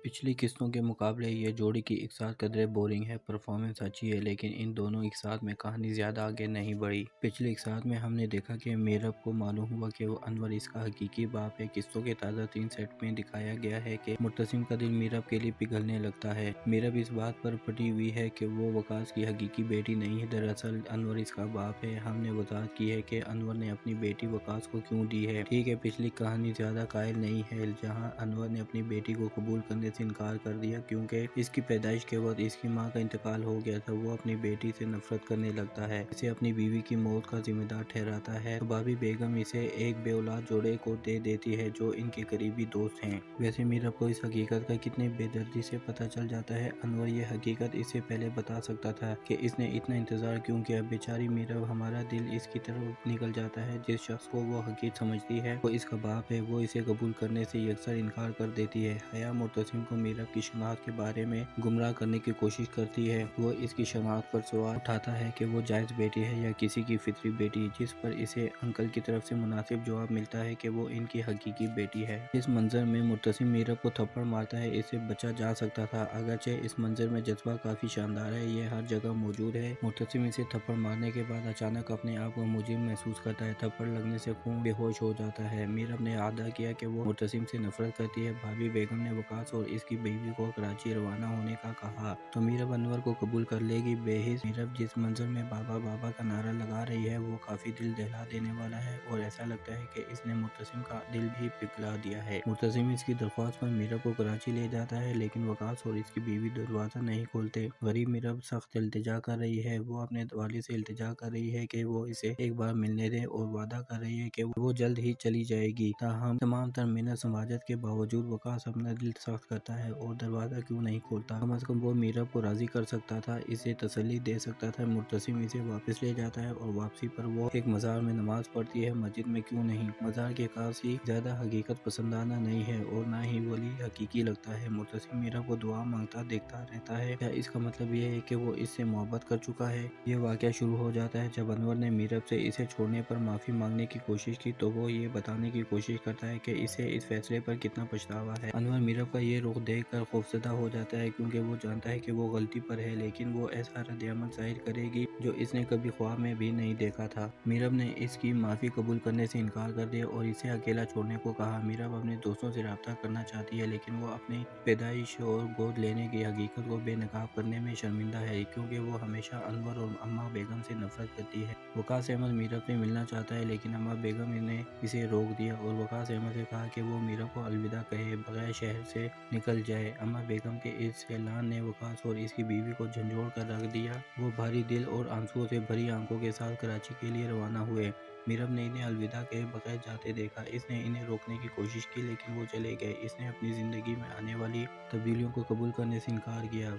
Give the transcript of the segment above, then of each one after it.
پچھلی قسطوں کے مقابلے یہ جوڑی کی ایک ساتھ قدرے بورنگ ہے۔ پرفارمنس اچھی ہے لیکن ان دونوں ایک ساتھ میں کہانی زیادہ آگے نہیں بڑھی۔ پچھلی ایک ساتھ میں ہم نے دیکھا کہ میرب کو معلوم ہوا کہ وہ انور اس کا حقیقی باپ ہے۔ قسطوں کے تازہ ترین سیٹ میں دکھایا گیا ہے کہ مرتسم کا دل میرب کے لیے پگھلنے لگتا ہے۔ میرب اس بات پر پٹی ہوئی ہے کہ وہ وقاص کی حقیقی بیٹی نہیں ہے، دراصل انور اس کا باپ ہے۔ ہم نے وضاحت کی ہے کہ انور نے اپنی بیٹی وقاص کو کیوں دی ہے۔ ٹھیک ہے، پچھلی کہانی زیادہ قائل نہیں ہے جہاں انور نے اپنی بیٹی کو قبول کرنے سے انکار کر دیا کیونکہ اس کی پیدائش کے وقت اس کی ماں کا انتقال ہو گیا تھا۔ وہ اپنی بیٹی سے نفرت کرنے لگتا ہے، اسے اپنی بیوی کی موت کا ذمہ دار ٹھہراتا ہے تو بابی بیگم اسے ایک بے اولاد جوڑے کو دے دیتی ہے جو ان کے قریبی دوست ہیں۔ ویسے میرب کو اس حقیقت کا کتنے بے دردی سے پتہ چل جاتا ہے۔ انور یہ حقیقت اس سے پہلے بتا سکتا تھا کہ اس نے اتنا انتظار کیوں کیا۔ بیچاری میرب، ہمارا دل اس کی طرف نکل جاتا ہے جس شخص کو وہ حقیر سمجھتی ہے وہ اس کا باپ ہے۔ وہ اسے قبول کرنے سے یکسر انکار کر دیتی ہے۔ حیا مرتسم کو میرب کی شناخت کے بارے میں گمراہ کرنے کی کوشش کرتی ہے۔ وہ اس کی شناخت پر سوال اٹھاتا ہے کہ وہ جائز بیٹی ہے یا کسی کی فطری بیٹی، جس پر اسے انکل کی طرف سے مناسب جواب ملتا ہے کہ وہ ان کی حقیقی بیٹی ہے۔ اس منظر میں مرتسم میرب کو تھپڑ مارتا ہے، اس سے بچا جا سکتا تھا۔ اگرچہ اس منظر میں جذبہ کافی شاندار ہے، یہ ہر جگہ موجود ہے۔ مرتسم اسے تھپڑ مارنے کے بعد اچانک اپنے آپ کو مجرم محسوس کرتا ہے۔ تھپڑ لگنے سے خون بے ہوش ہو جاتا ہے۔ میرب نے اعادہ کیا کہ وہ مرتسم سے نفرت کرتی ہے۔ بھابی بیگم نے وقاص اور اس کی بیوی کو کراچی روانہ ہونے کا کہا تو میرب انور کو قبول کر لے گی۔ بےحس میرب جس منظر میں بابا بابا کا نعرہ لگا رہی ہے وہ کافی دل دہلا دینے والا ہے اور ایسا لگتا ہے کہ اس نے مرتسم کا دل بھی پگھلا دیا ہے۔ مرتسم اس کی درخواست پر میرب کو کراچی لے جاتا ہے لیکن وقاص اور اس کی بیوی دروازہ نہیں کھولتے۔ غریب میرب سخت التجا کر رہی ہے، وہ اپنے والد سے التجا کر رہی ہے کہ وہ اسے ایک بار ملنے دیں اور وعدہ کر رہی ہے کہ وہ جلد ہی چلی جائے گی۔ تاہم تمام تر محنت سماجت کے باوجود وقاص اپنا دل سخت کرتا ہے اور دروازہ کیوں نہیں کھولتا۔ کم از کم وہ میرب کو راضی کر سکتا تھا، اسے تسلی دے سکتا تھا۔ مرتسم اسے واپس لے جاتا ہے اور واپسی پر وہ ایک مزار میں نماز پڑھتی ہے۔ مسجد میں کیوں نہیں؟ مزار کے کاسی زیادہ حقیقت پسندانہ نہیں ہے اور نہ ہی ولی حقیقی لگتا ہے۔ مرتسم میرب کو دعا مانگتا دیکھتا رہتا ہے، کیا اس کا مطلب یہ ہے کہ وہ اس سے محبت کر چکا ہے؟ یہ واقعہ شروع ہو جاتا ہے جب انور نے میرب سے اسے چھوڑنے پر معافی مانگنے کی کوشش کی تو وہ یہ بتانے کی کوشش کرتا ہے کہ اسے اس فیصلے پر کتنا پچھتاوا ہے۔ انور میرب کا یہ رخ دیکھ کر خوفزدہ ہو جاتا ہے کیونکہ وہ جانتا ہے کہ وہ غلطی پر ہے، لیکن وہ ایسا رد عمل ظاہر کرے گی جو اس نے کبھی خواب میں بھی نہیں دیکھا تھا۔ میرب نے اس کی معافی قبول کرنے سے انکار کر دیا اور اسے اکیلا چھوڑنے کو کہا۔ میرب اپنے دوستوں سے رابطہ کرنا چاہتی ہے لیکن وہ اپنی پیدائش اور گود لینے کی حقیقت کو بے نقاب کرنے میں شرمندہ ہے کیونکہ وہ ہمیشہ انور اور اماں بیگم سے نفرت کرتی ہے۔ وقاص احمد میرب سے ملنا چاہتا ہے لیکن اماں بیگم نے اسے روک دیا اور وقاص احمد سے کہا کہ وہ میرب کو الوداع کہے بغیر شہر سے نکل جائے۔ اماں بیگم کے اس اعلان نے وقاص اور اس کی بیوی کو جھنجھوڑ کر رکھ دیا۔ وہ بھاری دل اور آنسوؤں سے بھری آنکھوں کے ساتھ کراچی کے لیے روانہ ہوئے۔ میرب نے انہیں الوداع کہے بغیر جاتے دیکھا۔ اس نے انہیں روکنے کی کوشش کی لیکن وہ چلے گئے۔ اس نے اپنی زندگی میں آنے والی تبدیلیوں کو قبول کرنے سے انکار کیا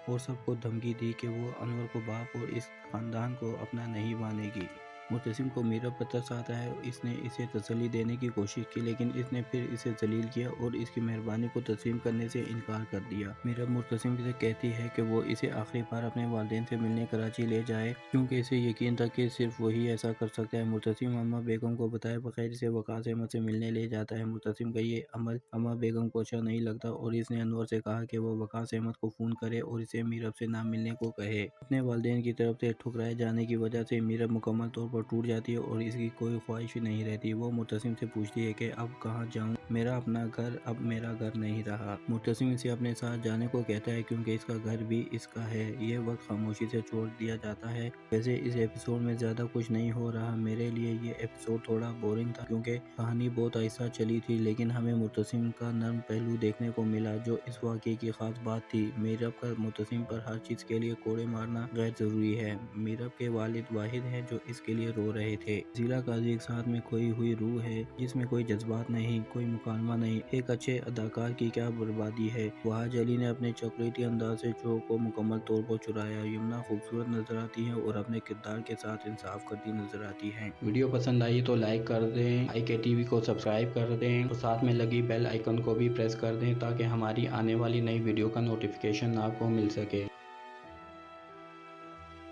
اور سب کو دھمکی دی کہ وہ انور کو باپ اور اس خاندان کو اپنا نہیں مانے گی۔ مرتسم کو میرب پر ترس آتا ہے، اس نے اسے تسلی دینے کی کوشش کی لیکن اس نے پھر اسے ذلیل کیا اور اس کی مہربانی کو تسلیم کرنے سے انکار کر دیا۔ میرب مرتسم سے کہتی ہے کہ وہ اسے آخری بار اپنے والدین سے ملنے کراچی لے جائے کیونکہ اسے یقین تھا کہ صرف وہی ایسا کر سکتا ہے۔ مرتسم اماں بیگم کو بتائے بغیر اسے وقاص احمد سے ملنے لے جاتا ہے۔ مرتسم کا یہ عمل اماں بیگم کو اچھا نہیں لگتا اور اس نے انور سے کہا کہ وہ وقاص احمد کو فون کرے اور اسے میرب سے نہ ملنے کو کہے۔ اپنے والدین کی طرف سے ٹھکرائے جانے کی وجہ سے میرب مکمل طور پر ٹوٹ جاتی ہے اور اس کی کوئی خواہش نہیں رہتی۔ وہ مرتسم سے پوچھتی ہے کہ اب کہاں جاؤں، میرا اپنا گھر اب میرا گھر نہیں رہا۔ مرتسم اسے اپنے ساتھ جانے کو کہتا ہے کیونکہ اس کا گھر بھی اس کا ہے۔ یہ وقت خاموشی سے چھوڑ دیا جاتا ہے۔ ویسے اس ایپیسوڈ میں زیادہ کچھ نہیں ہو رہا۔ میرے لیے یہ ایپیسوڈ تھوڑا بورنگ تھا کیونکہ کہانی بہت آہستہ چلی تھی لیکن ہمیں مرتسم کا نرم پہلو دیکھنے کو ملا جو اس واقعے کی خاص بات تھی۔ میرب کا مرتسم پر ہر چیز کے لیے کوڑے مارنا غیر ضروری ہے۔ میرب کے والد واحد ہیں جو اس کے لیے رو رہے تھے۔ ضلع قاضی ایک ساتھ میں کھوئی ہوئی روح ہے جس میں کوئی جذبات نہیں، کوئی مکالمہ نہیں۔ ایک اچھے اداکار کی کیا بربادی ہے۔ وحاج علی نے اپنے چاکلیٹی انداز سے شو کو مکمل طور پر چرایا۔ یمنا خوبصورت نظر آتی ہیں اور اپنے کردار کے ساتھ انصاف کرتی نظر آتی ہیں۔ ویڈیو پسند آئی تو لائک کر دیں، IK TV کو سبسکرائب کر دیں اور ساتھ میں لگی بیل آئیکن کو بھی پریس کر دیں تاکہ ہماری آنے والی نئی ویڈیو کا نوٹیفیکیشن آپ کو مل سکے۔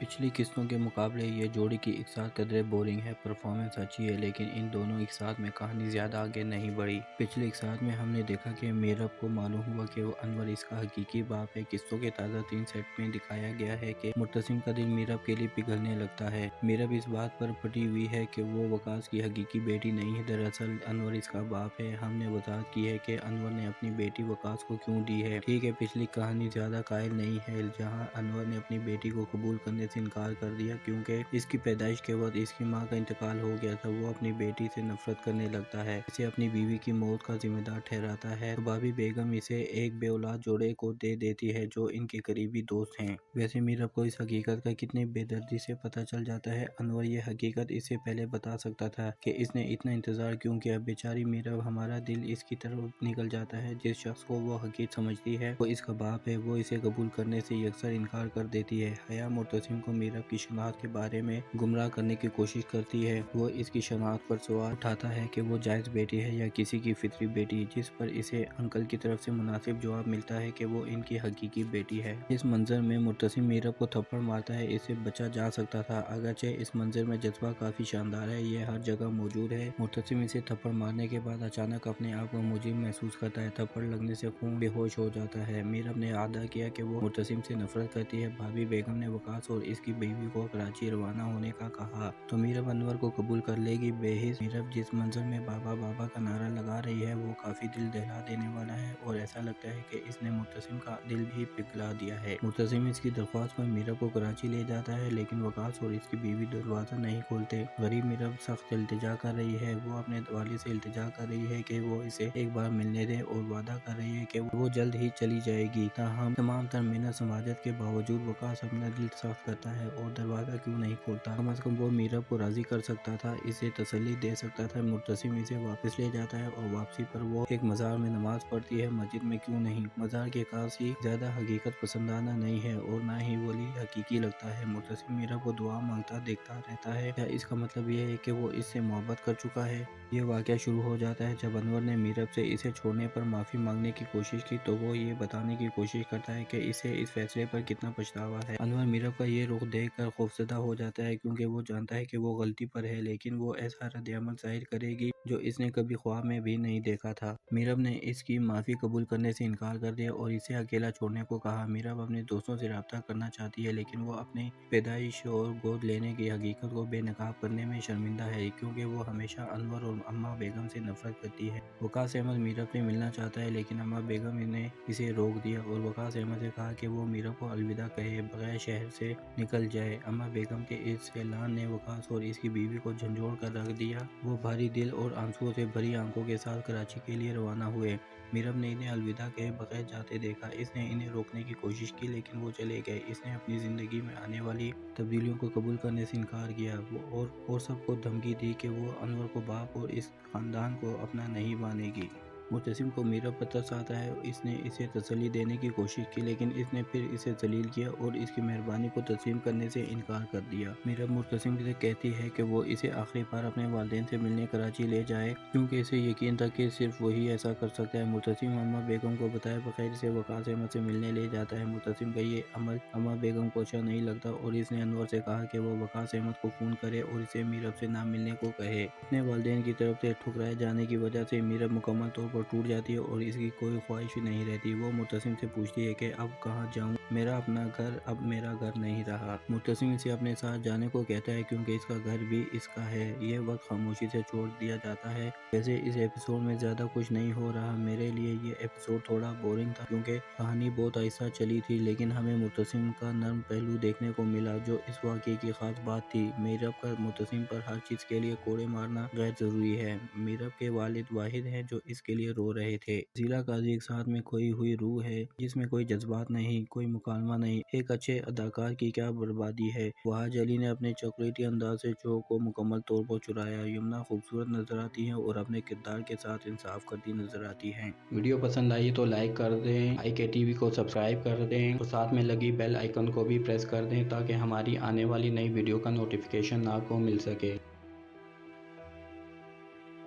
پچھلی قسطوں کے مقابلے یہ جوڑی کی ایک ساتھ قدرے بورنگ ہے، پرفارمنس اچھی ہے لیکن ان دونوں ایک ساتھ میں کہانی زیادہ آگے نہیں بڑھی۔ پچھلی ایک ساتھ میں ہم نے دیکھا کہ میرب کو معلوم ہوا کہ وہ انور اس کا حقیقی باپ ہے۔ قسطوں کے تازہ ترین سیٹ میں دکھایا گیا ہے کہ مرتسم کا دل میرب کے لیے پگھلنے لگتا ہے۔ میرب اس بات پر پٹی ہوئی ہے کہ وہ وقاص کی حقیقی بیٹی نہیں ہے، دراصل انور اس کا باپ ہے۔ ہم نے وضاحت کی ہے کہ انور نے اپنی بیٹی وقاص کو کیوں دی ہے۔ ٹھیک ہے، پچھلی کہانی زیادہ قائل نہیں ہے، جہاں انور نے اپنی بیٹی کو قبول کرنے سے انکار کر دیا کیونکہ اس کی پیدائش کے وقت اس کی ماں کا انتقال ہو گیا تھا۔ وہ اپنی بیٹی سے نفرت کرنے لگتا ہے، اسے اپنی بیوی کی موت کا ذمہ دار ٹھہراتا ہے تو بابی بیگم اسے ایک بے اولاد جوڑے کو دے دیتی ہے جو ان کے قریبی دوست ہیں۔ ویسے میرب کو اس حقیقت کا کتنی بے دردی سے پتہ چل جاتا ہے۔ انور یہ حقیقت اس سے پہلے بتا سکتا تھا کہ اس نے اتنا انتظار کیوں کیا۔ بیچاری میرب، ہمارا دل اس کی طرف نکل جاتا ہے جس شخص کو وہ حقیقت سمجھتی ہے وہ اس کا باپ ہے، وہ اسے قبول کرنے سے یکسر انکار کر دیتی ہے۔ حیا مرتسم کو میرب کی شناخت کے بارے میں گمراہ کرنے کی کوشش کرتی ہے۔ وہ اس کی شناخت پر سوال اٹھاتا ہے کہ وہ جائز بیٹی ہے یا کسی کی فطری بیٹی، جس پر اسے انکل کی طرف سے مناسب جواب ملتا ہے کہ وہ ان کی حقیقی بیٹی ہے۔ اس منظر میں مرتسم میرب کو تھپڑ مارتا ہے، اس سے بچا جا سکتا تھا، اگرچہ اس منظر میں جذبہ کافی شاندار ہے، یہ ہر جگہ موجود ہے۔ مرتسم اسے تھپڑ مارنے کے بعد اچانک اپنے آپ کو مجرم محسوس کرتا ہے، تھپڑ لگنے سے خون بے ہوش ہو جاتا ہے۔ میرب نے اعادہ کیا کہ وہ مرتسم سے نفرت کرتی ہے۔ بھابی بیگم نے وقاص اور اس کی بیوی کو کراچی روانہ ہونے کا کہا تو میرب انور کو قبول کر لے گی۔ بےحس میرب جس منظر میں بابا بابا کا نعرہ لگا رہی ہے وہ کافی دل دہلا دینے والا ہے اور ایسا لگتا ہے کہ اس نے مرتسم کا دل بھی پگھلا دیا ہے۔ مرتسم اس کی درخواست پر میرب کو کراچی لے جاتا ہے لیکن وقاص اور اس کی بیوی دروازہ نہیں کھولتے۔ غریب میرب سخت التجا کر رہی ہے، وہ اپنے والد سے التجا کر رہی ہے کہ وہ اسے ایک بار ملنے دے اور وعدہ کر رہی ہے کہ وہ جلد ہی چلی جائے گی۔ تاہم تمام تر محنت سماجت کے باوجود وقاص اپنا دل سخت کرتا ہے اور دروازہ کیوں نہیں کھولتا۔ کم از کم وہ میرب کو راضی کر سکتا تھا، اسے تسلی دے سکتا تھا۔ مرتسم اسے واپس لے جاتا ہے اور واپسی پر وہ ایک مزار میں نماز پڑھتی ہے۔ مسجد میں کیوں نہیں، مزار کے کاسی زیادہ حقیقت پسندانہ نہیں ہے اور نہ ہی ولی حقیقی لگتا ہے۔ مرتسم میرب کو دعا مانگتا دیکھتا رہتا ہے، کیا اس کا مطلب یہ ہے کہ وہ اس سے محبت کر چکا ہے؟ یہ واقعہ شروع ہو جاتا ہے جب انور نے میرب سے اسے چھوڑنے پر معافی مانگنے کی کوشش کی تو وہ یہ بتانے کی کوشش کرتا ہے کہ اسے اس فیصلے پر کتنا پچھتاوا ہے۔ انور میرب کا یہ رخ دیکھ کر خوفزدہ ہو جاتا ہے کیونکہ وہ جانتا ہے کہ وہ غلطی پر ہے، لیکن وہ ایسا رد عمل ظاہر کرے گی جو اس نے کبھی خواب میں بھی نہیں دیکھا تھا۔ میرب نے اس کی معافی قبول کرنے سے انکار کر دیا اور اسے اکیلا چھوڑنے کو کہا۔ میرب اپنے دوستوں سے رابطہ کرنا چاہتی ہے لیکن وہ اپنی پیدائش اور گود لینے کی حقیقت کو بے نقاب کرنے میں شرمندہ ہے کیونکہ وہ ہمیشہ انور اور اماں بیگم سے نفرت کرتی ہے۔ وقاص احمد میرب سے ملنا چاہتا ہے لیکن اماں بیگم نے اسے روک دیا اور وقاص احمد سے کہا کہ وہ میرب کو الوداع کہے بغیر شہر سے نکل جائے۔ اماں بیگم کے اس اعلان نے وقاص اور اس کی بیوی کو جھنجھوڑ کر رکھ دیا۔ وہ بھاری دل اور آنسوؤں سے بھری آنکھوں کے ساتھ کراچی کے لیے روانہ ہوئے۔ میرب نے انہیں الوداع کہے بغیر جاتے دیکھا، اس نے انہیں روکنے کی کوشش کی لیکن وہ چلے گئے۔ اس نے اپنی زندگی میں آنے والی تبدیلیوں کو قبول کرنے سے انکار کیا اور سب کو دھمکی دی کہ وہ انور کو باپ اور اس خاندان کو اپنا نہیں مانے گی۔ مرتسم کو میرب پر ترس آتا ہے، اس نے اسے تسلی دینے کی کوشش کی لیکن اس نے پھر اسے ذلیل کیا اور اس کی مہربانی کو تسلیم کرنے سے انکار کر دیا۔ میرب مرتسم سے کہتی ہے کہ وہ اسے آخری بار اپنے والدین سے ملنے کراچی لے جائے کیونکہ اسے یقین تھا کہ صرف وہی ایسا کر سکتا ہے۔ مرتسم اماں بیگم کو بتائے بغیر اسے وقاص احمد سے ملنے لے جاتا ہے۔ مرتسم کا یہ عمل اماں بیگم کو اچھا نہیں لگتا اور اس نے انور سے کہا کہ وہ وقاص احمد کو فون کرے اور اسے میرب سے نہ ملنے کو کہے۔ اپنے والدین کی طرف سے ٹھکرائے جانے کی وجہ سے میرب مکمل طور پر ٹوٹ جاتی ہے اور اس کی کوئی خواہش نہیں رہتی۔ وہ مرتسم سے پوچھتی ہے کہ اب کہاں جاؤں، میرا اپنا گھر اب میرا گھر نہیں رہا۔ مرتسم اسے اپنے ساتھ جانے کو کہتا ہے کیونکہ اس کا گھر بھی اس کا ہے۔ یہ وقت خاموشی سے چھوڑ دیا جاتا ہے۔ ویسے اس ایپیسوڈ میں زیادہ کچھ نہیں ہو رہا، میرے لیے یہ ایپیسوڈ تھوڑا بورنگ تھا کیونکہ کہانی بہت آہستہ چلی تھی، لیکن ہمیں مرتسم کا نرم پہلو دیکھنے کو ملا جو اس واقعے کی خاص بات تھی۔ میرب کا مرتسم پر ہر چیز کے لیے کوڑے مارنا غیر ضروری ہے۔ میرب کے والد واحد ہیں جو اس کے لیے رو رہے تھے۔ ضلع قاضی ایک ساتھ میں کھوئی ہوئی روح ہے جس میں کوئی جذبات نہیں، کوئی مکالمہ نہیں۔ ایک اچھے اداکار کی کیا بربادی ہے۔ وحاج علی نے اپنے چاکلیٹی انداز سے شو کو مکمل طور پر چرایا۔ یمنا خوبصورت نظر آتی ہیں اور اپنے کردار کے ساتھ انصاف کرتی نظر آتی ہیں۔ ویڈیو پسند آئی تو لائک کر دیں، IK TV کو سبسکرائب کر دیں اور ساتھ میں لگی بیل آئیکن کو بھی پریس کر دیں تاکہ ہماری آنے والی نئی ویڈیو کا نوٹیفیکیشن آپ کو مل سکے۔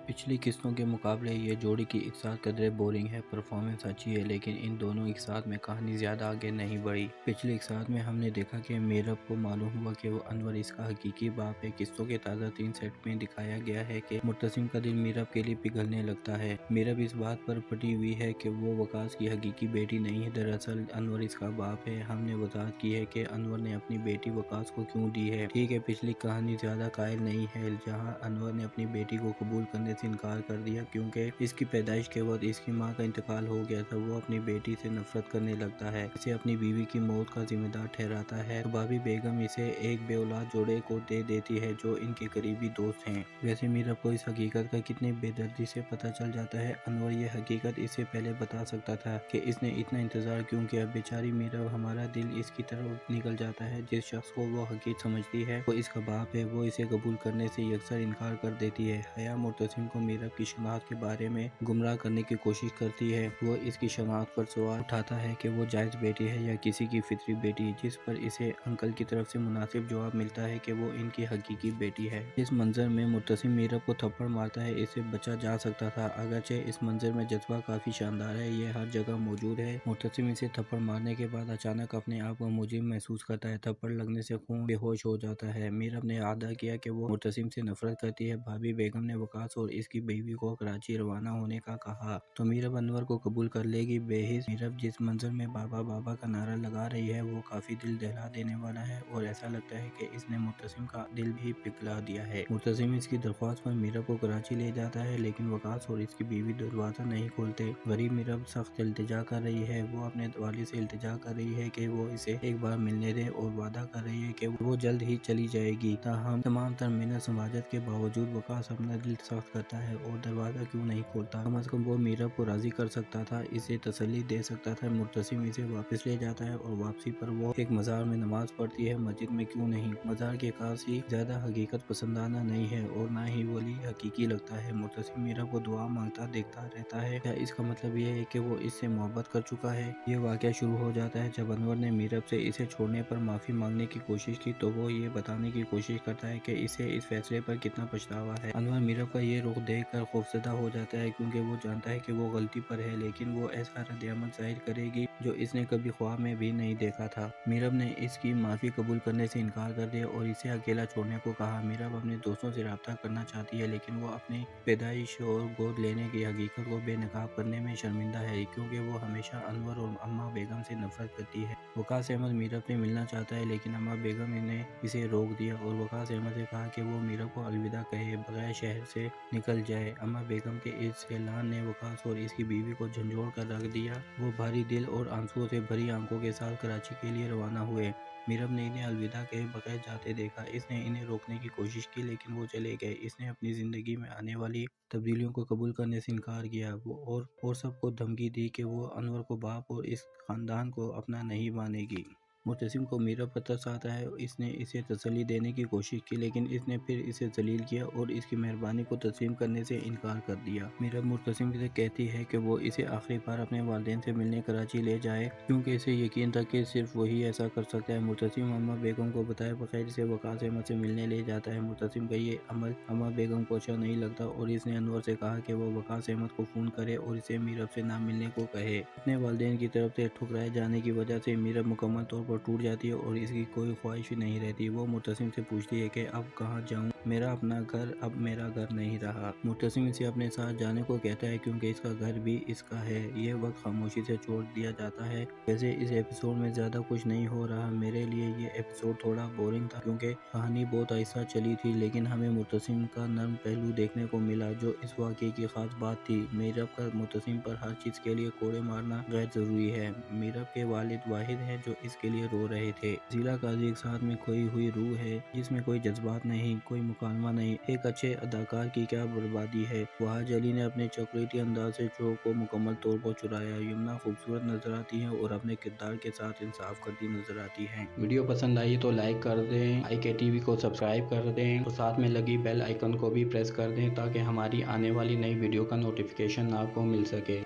پچھلی قسطوں کے مقابلے یہ جوڑی کی ایک ساتھ قدرے بورنگ ہے، پرفارمنس اچھی ہے لیکن ان دونوں ایک ساتھ میں کہانی زیادہ آگے نہیں بڑھی۔ پچھلی ایک ساتھ میں ہم نے دیکھا کہ میرب کو معلوم ہوا کہ وہ انور اس کا حقیقی باپ ہے۔ قسطوں کے تازہ ترین سیٹ میں دکھایا گیا ہے کہ مرتسم کا دل میرب کے لیے پگھلنے لگتا ہے۔ میرب اس بات پر پٹی ہوئی ہے کہ وہ وقاص کی حقیقی بیٹی نہیں ہے، دراصل انور اس کا باپ ہے۔ ہم نے وضاحت کی ہے کہ انور نے اپنی بیٹی وقاص کو کیوں دی ہے۔ ٹھیک ہے، پچھلی کہانی زیادہ قائل نہیں ہے، جہاں انور نے اپنی بیٹی کو قبول کرنے سے انکار کر دیا کیونکہ اس کی پیدائش کے وقت اس کی ماں کا انتقال ہو گیا تھا۔ وہ اپنی بیٹی سے نفرت کرنے لگتا ہے، اسے اپنی بیوی کی موت کا ذمہ دار ٹھہراتا ہے۔ بابی بیگم اسے ایک بے اولاد جوڑے کو دے دیتی ہے جو ان کے قریبی دوست ہیں۔ ویسے میرب کو اس حقیقت کا کتنی بے دردی سے پتہ چل جاتا ہے۔ انور یہ حقیقت اس سے پہلے بتا سکتا تھا کہ اس نے اتنا انتظار کیوں کیا۔ بیچاری میرب، ہمارا دل اس کی طرف نکل جاتا ہے جس شخص کو وہ حقیقت سمجھتی ہے وہ اس کا باپ ہے، وہ اسے قبول کرنے سے یکسر انکار کر دیتی ہے۔ حیا مرتسم کو میرب کی شناخت کے بارے میں گمراہ کرنے کی کوشش کرتی ہے۔ وہ اس کی شناخت پر سوال اٹھاتا ہے کہ وہ جائز بیٹی ہے یا کسی کی فطری بیٹی، جس پر اسے انکل کی طرف سے مناسب جواب ملتا ہے کہ وہ ان کی حقیقی بیٹی ہے۔ اس منظر میں مرتسم میرب کو تھپڑ مارتا ہے، اس سے بچا جا سکتا تھا، اگرچہ اس منظر میں جذبہ کافی شاندار ہے، یہ ہر جگہ موجود ہے۔ مرتسم اسے تھپڑ مارنے کے بعد اچانک اپنے آپ کو مجرم محسوس کرتا ہے، تھپڑ لگنے سے خون بے ہوش ہو جاتا ہے۔ میرب نے اعادہ کیا کہ وہ مرتسم سے نفرت کرتی ہے۔ بھابی بیگم نے وقاص اور اس کی بیوی کو کراچی روانہ ہونے کا کہا تو میرب انور کو قبول کر لے گی۔ بہض میرب جس منظر میں بابا بابا کا نعرہ لگا رہی ہے وہ کافی دل دہلا دینے والا ہے اور ایسا لگتا ہے کہ اس نے مرتسم کا دل بھی پگھلا دیا ہے۔ مرتسم اس کی درخواست پر میرب کو کراچی لے جاتا ہے لیکن وقاص اور اس کی بیوی دروازہ نہیں کھولتے۔ غریب میرب سخت التجا کر رہی ہے، وہ اپنے والد سے التجا کر رہی ہے کہ وہ اسے ایک بار ملنے دے اور وعدہ کر رہی ہے کہ وہ جلد ہی چلی جائے گی۔ تاہم تمام تر محنت سماجت کے باوجود وقاص اپنا دل سخت کرتا ہے اور دروازہ کیوں نہیں کھولتا۔ کم از کم وہ میرب کو راضی کر سکتا تھا، اسے تسلی دے سکتا تھا۔ مرتسم اسے واپس لے جاتا ہے اور واپسی پر وہ ایک مزار میں نماز پڑھتی ہے، مسجد میں کیوں نہیں۔ مزار کے کاسی زیادہ حقیقت پسندانہ نہیں ہے اور نہ ہی ولی حقیقی لگتا ہے۔ مرتسم میرب کو دعا مانگتا دیکھتا رہتا ہے، کیا اس کا مطلب یہ ہے کہ وہ اس سے محبت کر چکا ہے؟ یہ واقعہ شروع ہو جاتا ہے جب انور نے میرب سے اسے چھوڑنے پر معافی مانگنے کی کوشش کی تو وہ یہ بتانے کی کوشش کرتا ہے کہ اسے اس فیصلے پر کتنا پچھتاوا ہے۔ انور میرب کا یہ رخ دیکھ کر خوفزدہ ہو جاتا ہے کیونکہ وہ جانتا ہے کہ وہ غلطی پر ہے، لیکن وہ ایسا رد عمل ظاہر کرے گی جو اس نے کبھی خواب میں بھی نہیں دیکھا تھا۔ میرب نے اس کی معافی قبول کرنے سے انکار کر دیا اور اسے اکیلا چھوڑنے کو کہا۔ میرب اپنے دوستوں سے رابطہ کرنا چاہتی ہے لیکن وہ اپنی پیدائش اور گود لینے کی حقیقت کو بے نقاب کرنے میں شرمندہ ہے کیونکہ وہ ہمیشہ انور اور اماں بیگم سے نفرت کرتی ہے۔ وقاص احمد میرب سے ملنا چاہتا ہے لیکن اماں بیگم نے اسے روک دیا اور وقاص احمد سے کہا کہ وہ میرب کو الوداع کہے بغیر شہر سے نکل جائے۔ اماں بیگم کے اس اعلان نے وقاص اور اس کی بیوی کو جھنجھوڑ کر رکھ دیا۔ وہ بھاری دل اور آنسوؤں سے بھری آنکھوں کے ساتھ کراچی کے لیے روانہ ہوئے۔ میرب نے انہیں الوداع کہے بغیر جاتے دیکھا، اس نے انہیں روکنے کی کوشش کی لیکن وہ چلے گئے۔ اس نے اپنی زندگی میں آنے والی تبدیلیوں کو قبول کرنے سے انکار کیا اور سب کو دھمکی دی کہ وہ انور کو باپ اور اس خاندان کو اپنا نہیں مانے گی۔ مرتسم کو میرب پر ترس آتا ہے، اس نے اسے تسلی دینے کی کوشش کی لیکن اس نے پھر اسے ذلیل کیا اور اس کی مہربانی کو تسلیم کرنے سے انکار کر دیا۔ میرب مرتسم سے کہتی ہے کہ وہ اسے آخری بار اپنے والدین سے ملنے کراچی لے جائے کیونکہ اسے یقین تھا کہ صرف وہی ایسا کر سکتا ہے۔ مرتسم اماں بیگم کو بتائے بغیر اسے وقاص احمد سے ملنے لے جاتا ہے۔ مرتسم کا یہ عمل اماں بیگم کو اچھا نہیں لگتا اور اس نے انور سے کہا کہ وہ وقاص احمد کو فون کرے اور اسے میرب سے نہ ملنے کو کہے۔ اپنے والدین کی طرف سے ٹھکرائے جانے کی وجہ سے میرب مکمل طور پر ٹوٹ جاتی ہے اور اس کی کوئی خواہش نہیں رہتی۔ وہ مرتسم سے پوچھتی ہے کہ اب کہاں جاؤں، میرا اپنا گھر اب میرا گھر نہیں رہا۔ مرتسم اسے اپنے ساتھ جانے کو کہتا ہے کیونکہ اس کا گھر بھی اس کا ہے۔ یہ وقت خاموشی سے چھوڑ دیا جاتا ہے۔ ویسے اس ایپیسوڈ میں زیادہ کچھ نہیں ہو رہا، میرے لیے یہ ایپیسوڈ تھوڑا بورنگ تھا کیونکہ کہانی بہت آہستہ چلی تھی، لیکن ہمیں مرتسم کا نرم پہلو دیکھنے کو ملا جو اس واقعے کی خاص بات تھی۔ میرب کا مرتسم پر ہر چیز کے لیے کوڑے مارنا غیر ضروری ہے۔ میرب کے والد واحد ہیں جو اس کے لیے رو رہے تھے۔ ضلع قاضی ایک ساتھ میں کھوئی ہوئی روح ہے جس میں کوئی جذبات نہیں، کوئی مکالمہ نہیں۔ ایک اچھے اداکار کی کیا بربادی ہے۔ وحاج علی نے اپنے چاکلیٹی انداز سے شو کو مکمل طور پر چرایا۔ یمنا خوبصورت نظر آتی ہیں اور اپنے کردار کے ساتھ انصاف کرتی نظر آتی ہیں۔ ویڈیو پسند آئی تو لائک کر دیں، IK TV کو سبسکرائب کر دیں اور ساتھ میں لگی بیل آئیکن کو بھی پریس کر دیں تاکہ ہماری آنے والی نئی ویڈیو کا نوٹیفیکیشن آپ کو مل سکے۔